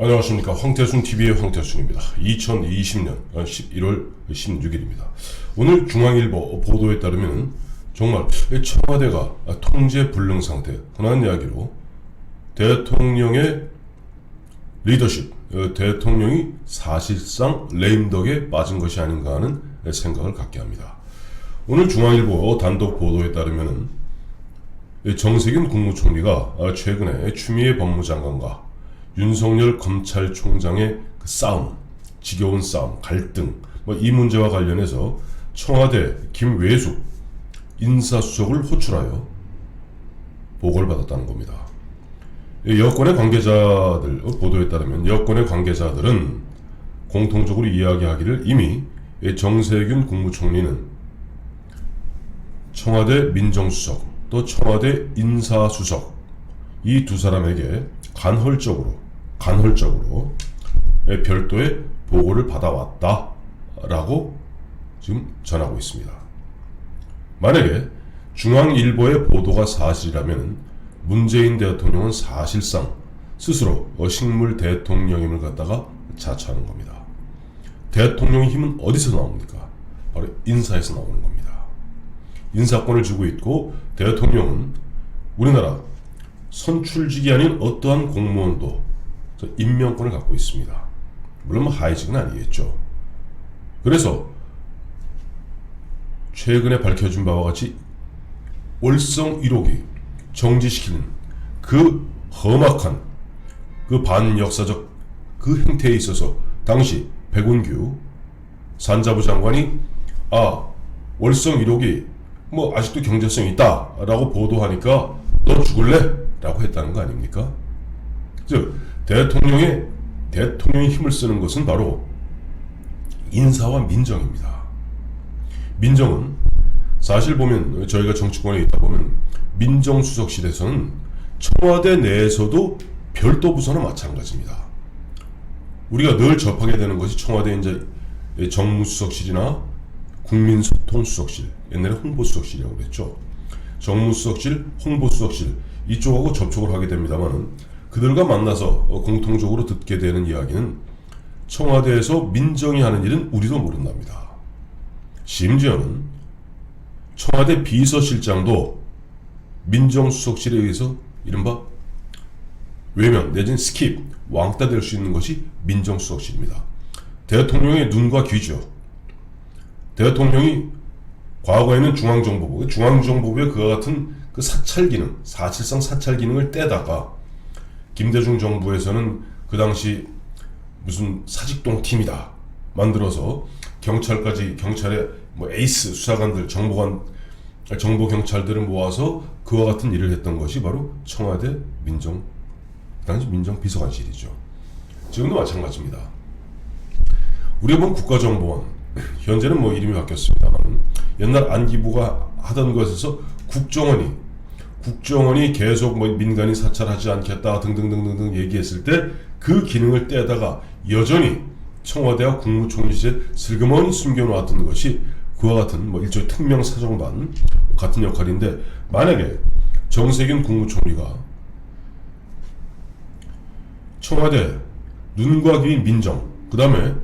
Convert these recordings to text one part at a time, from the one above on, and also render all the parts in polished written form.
안녕하십니까. 황태순TV의 황태순입니다. 2020년 11월 16일입니다. 오늘 중앙일보 보도에 따르면 정말 청와대가 통제 불능 상태, 흔한 이야기로 대통령의 리더십, 대통령이 사실상 레임덕에 빠진 것이 아닌가 하는 생각을 갖게 합니다. 오늘 중앙일보 단독 보도에 따르면 정세균 국무총리가 최근에 추미애 법무장관과 윤석열 검찰총장의 그 싸움, 지겨운 싸움, 갈등, 이 문제와 관련해서 청와대 김외숙 인사수석을 호출하여 보고를 받았다는 겁니다. 여권의 관계자들 보도에 따르면 여권의 관계자들은 공통적으로 이야기하기를 이미 정세균 국무총리는 청와대 민정수석 또 청와대 인사수석 이 두 사람에게 간헐적으로 별도의 보고를 받아왔다라고 지금 전하고 있습니다. 만약에 중앙일보의 보도가 사실이라면 문재인 대통령은 사실상 스스로 식물 대통령임을 갖다가 자처하는 겁니다. 대통령의 힘은 어디서 나옵니까? 바로 인사에서 나오는 겁니다. 인사권을 쥐고 있고 대통령은 우리나라 선출직이 아닌 어떠한 공무원도 임명권을 갖고 있습니다. 물론 하위직은 아니겠죠. 그래서 최근에 밝혀진 바와 같이 월성 1호기 정지시키는 그 험악한 그 반역사적 그 행태에 있어서 당시 백운규 산자부 장관이 월성 1호기 아직도 경제성이 있다 라고 보도하니까 너 죽을래? 라고 했다는 거 아닙니까? 즉 대통령의 힘을 쓰는 것은 바로 인사와 민정입니다. 민정은 사실 보면 저희가 정치권에 있다 보면 민정수석실에서는 청와대 내에서도 별도 부서는 마찬가지입니다. 우리가 늘 접하게 되는 것이 청와대 이제 정무수석실이나 국민소통수석실, 옛날에 홍보수석실이라고 그랬죠. 정무수석실, 홍보수석실 이쪽하고 접촉을 하게 됩니다만 그들과 만나서 공통적으로 듣게 되는 이야기는 청와대에서 민정이 하는 일은 우리도 모른답니다. 심지어는 청와대 비서실장도 민정수석실에 의해서 이른바 외면 내지는 스킵, 왕따 될 수 있는 것이 민정수석실입니다. 대통령의 눈과 귀죠. 대통령이 과거에는 중앙정보부의 그와 같은 그 사찰 기능, 사실상 사찰 기능을 떼다가 김대중 정부에서는 그 당시 무슨 사직동 팀이다 만들어서 경찰의 에이스 수사관들, 정보 경찰들을 모아서 그와 같은 일을 했던 것이 바로 청와대 그 당시 민정비서관실이죠. 지금도 마찬가지입니다. 우리가 본 국가정보원, 현재는 이름이 바뀌었습니다만 옛날 안기부가 하던 것에서 국정원이 계속 민간인 사찰하지 않겠다 등등등등 얘기했을 때 그 기능을 떼다가 여전히 청와대와 국무총리실에 슬그머니 숨겨놓았던 것이 그와 같은 일종의 특명사정반 같은 역할인데, 만약에 정세균 국무총리가 청와대 눈과 귀인 민정, 그 다음에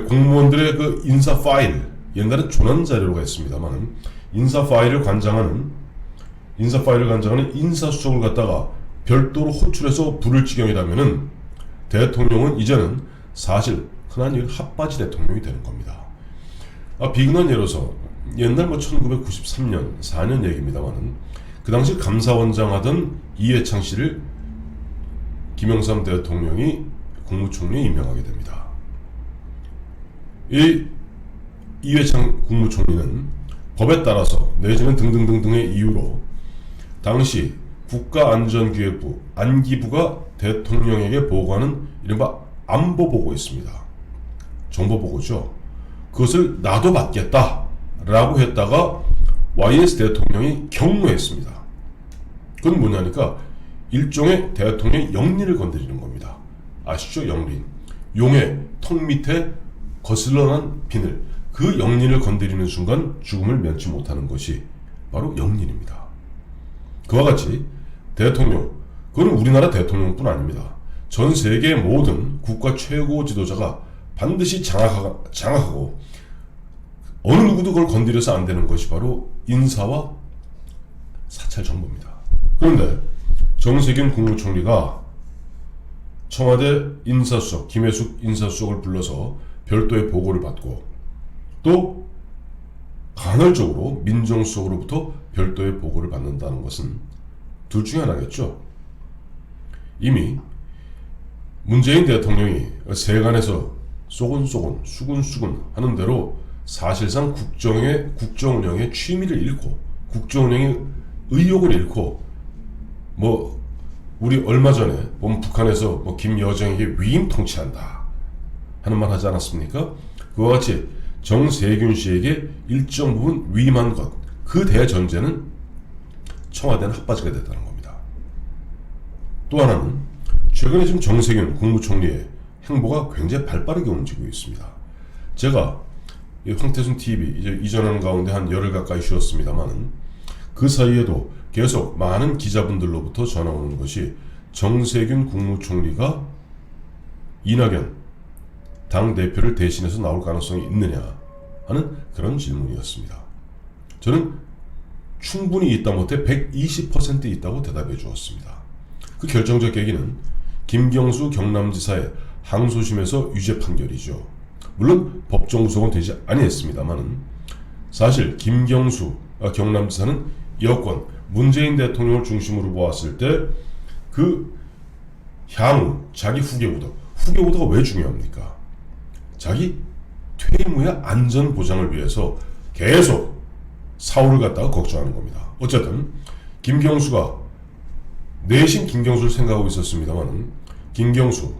공무원들의 그 인사 파일, 옛날에 조난자료가 있습니다만 인사 파일을 관장하는 인사수석을 갖다가 별도로 호출해서 부를 지경이라면은 대통령은 이제는 사실 흔한 일 핫바지 대통령이 되는 겁니다. 비근한 예로서 옛날 1993년 4년 얘기입니다만은 그 당시 감사원장 하던 이해창 씨를 김영삼 대통령이 국무총리에 임명하게 됩니다. 이 이해창 국무총리는 법에 따라서 내지는 등등등등의 이유로 당시 국가안전기획부 안기부가 대통령에게 보고하는 이른바 안보보고 있습니다. 정보보고죠. 그것을 나도 받겠다 라고 했다가 YS 대통령이 경로했습니다. 그건 뭐냐니까 일종의 대통령의 영린을 건드리는 겁니다. 아시죠? 영린. 용의 턱 밑에 거슬러난 비늘, 그 영린을 건드리는 순간 죽음을 면치 못하는 것이 바로 영린입니다. 그와 같이 대통령, 그건 우리나라 대통령뿐 아닙니다. 전 세계 모든 국가 최고 지도자가 반드시 장악하고 어느 누구도 그걸 건드려서 안 되는 것이 바로 인사와 사찰 정보입니다. 그런데 정세균 국무총리가 청와대 인사수석 김혜숙 인사수석을 불러서 별도의 보고를 받고 또 간헐적으로 민정수석으로부터 별도의 보고를 받는다는 것은 둘 중에 하나겠죠. 이미 문재인 대통령이 세간에서 쏘곤쏘곤 수군수군 하는 대로 사실상 국정운영의 취미를 잃고 국정운영의 의욕을 잃고 우리 얼마 전에 보면 북한에서 김여정에게 위임 통치한다 하는 말 하지 않았습니까? 그와 같이 정세균 씨에게 일정 부분 위임한 것, 그 대전제는 청와대는 핫바지가 됐다는 겁니다. 또 하나는 최근에 지금 정세균 국무총리의 행보가 굉장히 발빠르게 움직이고 있습니다. 제가 황태순 TV 이제 이전하는 가운데 한 열흘 가까이 쉬었습니다만 그 사이에도 계속 많은 기자분들로부터 전화 오는 것이 정세균 국무총리가 이낙연 당대표를 대신해서 나올 가능성이 있느냐 하는 그런 질문이었습니다. 저는 충분히 있다 못해 120% 있다고 대답해 주었습니다. 그 결정적 계기는 김경수 경남지사의 항소심에서 유죄 판결이죠. 물론 법정 구속은 되지 아니했습니다만 사실 김경수 경남지사는 여권 문재인 대통령을 중심으로 보았을 때 그 향후 자기 후계보다가 왜 중요합니까? 자기 퇴임 후의 안전 보장을 위해서 계속 사후를 갖다가 걱정하는 겁니다. 어쨌든 김경수가 내심 김경수를 생각하고 있었습니다만 김경수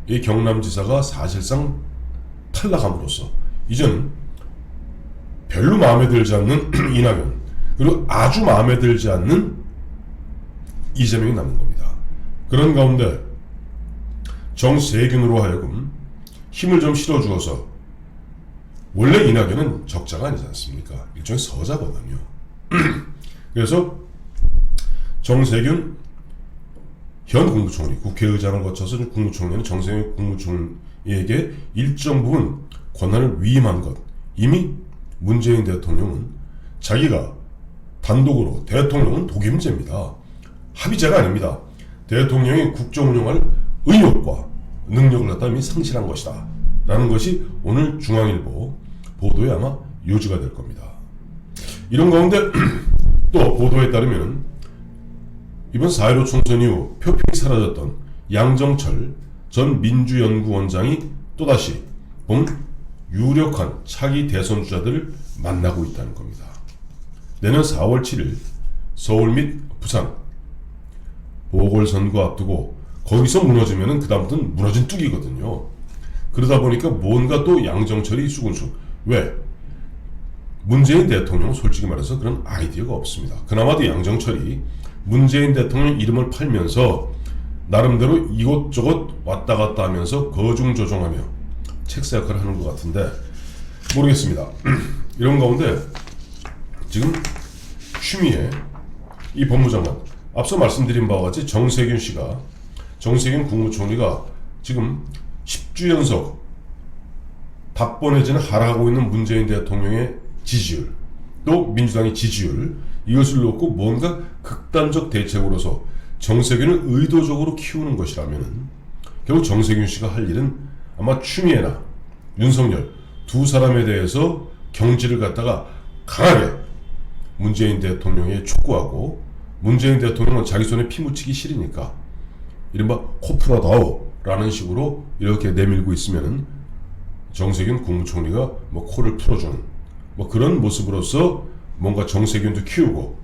이 경남지사가 사실상 탈락함으로써 이제는 별로 마음에 들지 않는 이낙연 그리고 아주 마음에 들지 않는 이재명이 남는 겁니다. 그런 가운데 정세균으로 하여금 힘을 좀 실어주어서 원래 이낙연은 적자가 아니지 않습니까? 일종의 서자거든요. 그래서 정세균 현 국무총리, 국회의장을 거쳐서 국무총리는 정세균 국무총리에게 일정 부분 권한을 위임한 것. 이미 문재인 대통령은 자기가 단독으로 대통령은 독임제입니다. 합의제가 아닙니다. 대통령이 국정운영할 의욕과 능력을 갖다 이미 상실한 것이다 라는 것이 오늘 중앙일보 보도에 아마 요지가 될 겁니다. 이런 가운데 또 보도에 따르면 이번 4.15 총선 이후 표평이 사라졌던 양정철 전 민주연구원장이 또다시 유력한 차기 대선 주자들을 만나고 있다는 겁니다. 내년 4월 7일 서울 및 부산 보궐선거 앞두고 거기서 무너지면은 그 다음부터는 무너진 뚝이거든요. 그러다 보니까 뭔가 또 양정철이 수군수. 왜? 문재인 대통령은 솔직히 말해서 그런 아이디어가 없습니다. 그나마도 양정철이 문재인 대통령 이름을 팔면서 나름대로 이곳저곳 왔다 갔다 하면서 거중조종하며 책사 역할을 하는 것 같은데 모르겠습니다. 이런 가운데 지금 추미애 이 법무장관 앞서 말씀드린 바와 같이 정세균 국무총리가 지금 10주 연속 답보 내지는 하락하고 있는 문재인 대통령의 지지율 또 민주당의 지지율 이것을 놓고 뭔가 극단적 대책으로서 정세균을 의도적으로 키우는 것이라면 결국 정세균 씨가 할 일은 아마 추미애나 윤석열 두 사람에 대해서 경지를 갖다가 강하게 문재인 대통령에 촉구하고 문재인 대통령은 자기 손에 피 묻히기 싫으니까 이른바 코 풀어다오 라는 식으로 이렇게 내밀고 있으면은 정세균 국무총리가 코를 풀어주는 그런 모습으로서 뭔가 정세균도 키우고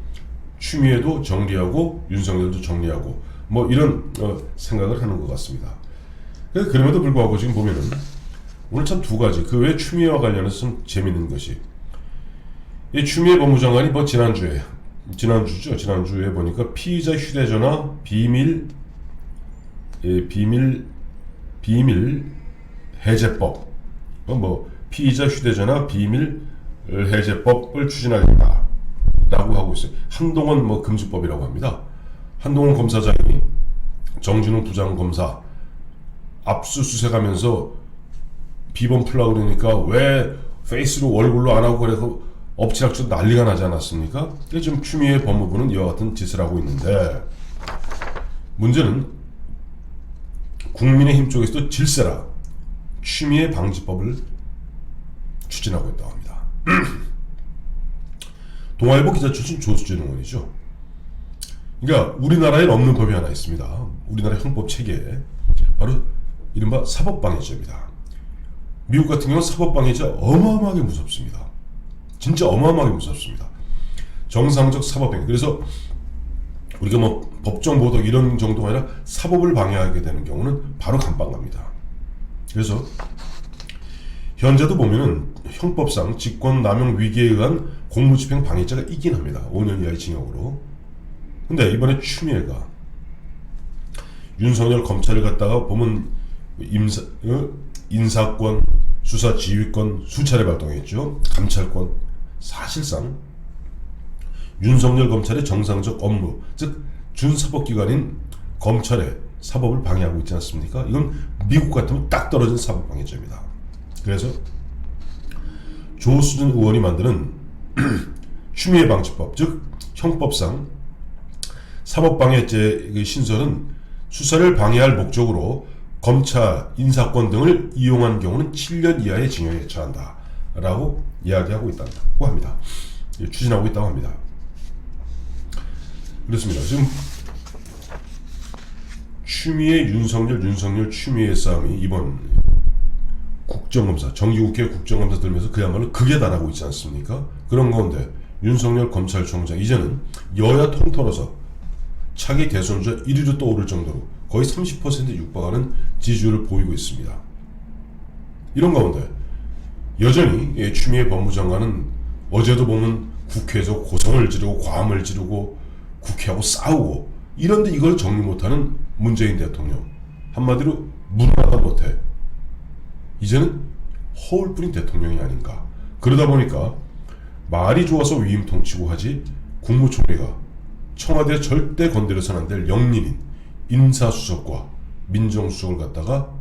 추미애도 정리하고 윤석열도 정리하고 이런 생각을 하는 것 같습니다. 그럼에도 불구하고 지금 보면은 오늘 참 두 가지 그 외 추미애와 관련해서 좀 재밌는 것이 이 추미애 법무장관이 지난주에 보니까 피의자 휴대전화 비밀 해제법 피의자 휴대전화 비밀 해제법을 추진하겠다 라고 하고 있어요. 한동훈 금지법이라고 합니다. 한동훈 검사장이 정진웅 부장검사 압수수색하면서 비번 풀라고 그러니까 왜 페이스로 얼굴로 안 하고 그래서 엎치락쳐 난리가 나지 않았습니까? 지금 추미애 법무부는 이와 같은 짓을 하고 있는데, 문제는 국민의힘 쪽에서도 질세라 추미애 방지법을 추진하고 있다고 합니다. 동아일보 기자 출신 조수진 의원이죠. 그러니까 우리나라에 없는 법이 하나 있습니다. 우리나라 형법 체계에 바로 이른바 사법방해죄입니다. 미국 같은 경우는 사법방해죄 어마어마하게 무섭습니다. 진짜 어마어마하게 무섭습니다. 정상적 사법행위. 그래서 우리가 뭐 법정보도 이런 정도가 아니라 사법을 방해하게 되는 경우는 바로 감방 갑니다. 그래서 현재도 보면은 형법상 직권남용 위기에 의한 공무집행 방해죄가 있긴 합니다. 5년 이하의 징역으로. 근데 이번에 추미애가 윤석열 검찰을 갖다가 보면 인사권, 수사 지휘권 수차례 발동했죠. 감찰권. 사실상 윤석열 검찰의 정상적 업무, 즉 준사법기관인 검찰의 사법을 방해하고 있지 않습니까? 이건 미국 같으면 딱 떨어진 사법방해죄입니다. 그래서 조수진 의원이 만드는 추미애 방지법, 즉 형법상 사법방해죄의 신설은 수사를 방해할 목적으로 검찰, 인사권 등을 이용한 경우는 7년 이하의 징역에 처한다 라고 이야기하고 있다고 합니다. 추진하고 있다고 합니다. 그렇습니다. 지금 추미애, 윤석열, 추미애 싸움이 이번 국정검사, 정기국회 국정검사 들면서 그야말로 극에 달하고 있지 않습니까? 그런 가운데 윤석열 검찰총장 이제는 여야 통틀어서 차기 대선주자 1위로 떠오를 정도로 거의 30%에 육박하는 지지율을 보이고 있습니다. 이런 가운데 여전히 추미애 법무장관은 어제도 보면 국회에서 고성을 지르고 과음을 지르고 국회하고 싸우고 이런데 이걸 정리 못하는 문재인 대통령, 한마디로 물러나다 못해 이제는 허울 뿐인 대통령이 아닌가. 그러다 보니까 말이 좋아서 위임 통치고 하지 국무총리가 청와대에 절대 건드려서는 안 될 영린인 인사수석과 민정수석을 갖다가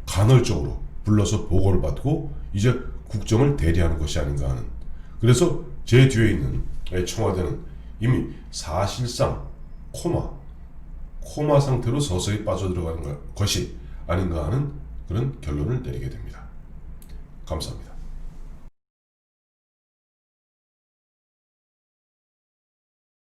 간헐적으로 불러서 보고를 받고 이제 국정을 대리하는 것이 아닌가 하는. 그래서 제 뒤에 있는 청와대는 이미 사실상 코마 상태로 서서히 빠져들어가는 것이 아닌가 하는 그런 결론을 내리게 됩니다. 감사합니다.